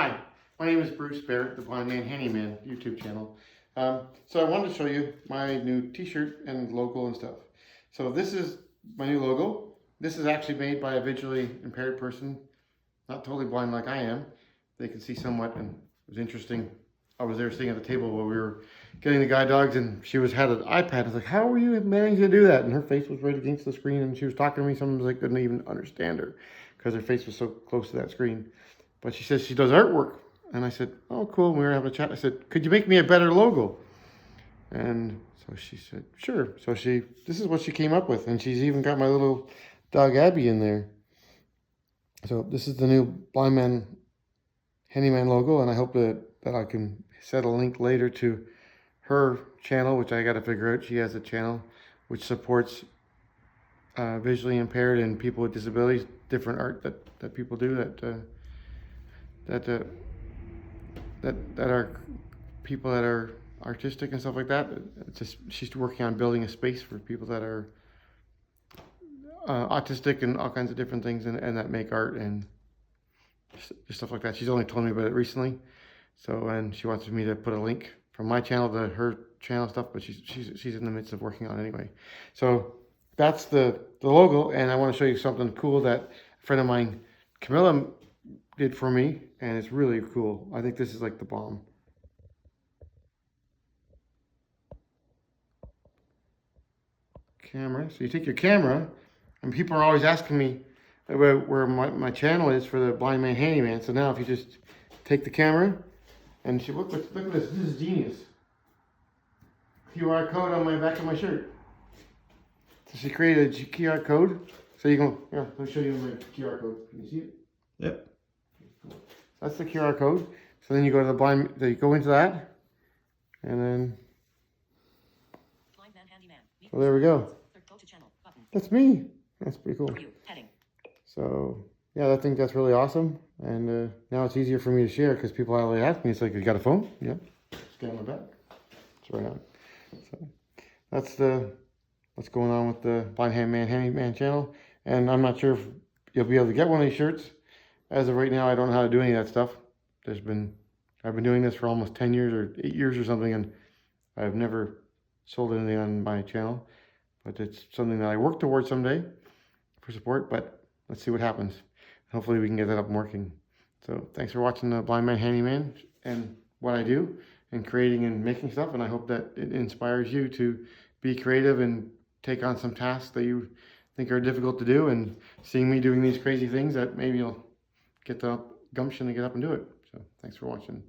Hi, my name is Bruce Barrett, the Blind Man Handyman YouTube channel. So I wanted to show you my new t-shirt and logo and stuff. So this is my new logo. This is actually made by a visually impaired person, not totally blind like I am. They can see somewhat, and it was interesting. I was there sitting at the table while we were getting the guide dogs, and she had an iPad. I was like, how were you managing to do that? And her face was right against the screen, and she was talking to me. Sometimes I couldn't even understand her because her face was so close to that screen. But she says she does artwork. And I said, oh, cool. And we were having a chat. I said, could you make me a better logo? And so she said, sure. So this is what she came up with. And she's even got my little dog Abby in there. So this is the new Blind Man Handyman logo. And I hope that I can set a link later to her channel, which I got to figure out. She has a channel which supports visually impaired and people with disabilities, different art that people do that are people that are artistic and stuff like that. It's just she's working on building a space for people that are autistic and all kinds of different things and that make art and just stuff like that. She's only told me about it recently, and she wants me to put a link from my channel to her channel stuff, but she's in the midst of working on it anyway. So that's the logo, and I want to show you something cool that a friend of mine, Camilla, did for me, and it's really cool. I think this is like the bomb. Camera. So you take your camera, and people are always asking me about where my channel is for the Blind Man Handyman. So now if you just take the camera, and look at this. This is genius. QR code on my back of my shirt. So she created a QR code. So you go, here, let me show you my QR code. Can you see it? Yep. That's the QR code. So then you go to you go into that, and then, so there we go. That's me. That's pretty cool. So yeah, I think that's really awesome. And now it's easier for me to share because people always ask me, it's like, you got a phone? Yeah. Scan my back. It's right on. So that's what's going on with the Blind Man Handyman channel. And I'm not sure if you'll be able to get one of these shirts. As of right now, I don't know how to do any of that stuff. I've been doing this for almost 10 years or 8 years or something, and I've never sold anything on my channel. But it's something that I work towards someday for support, but let's see what happens. Hopefully we can get that up and working. So thanks for watching the Blind Man Handyman and what I do and creating and making stuff, and I hope that it inspires you to be creative and take on some tasks that you think are difficult to do, and seeing me doing these crazy things that maybe you'll get the gumption to get up and do it. So thanks for watching.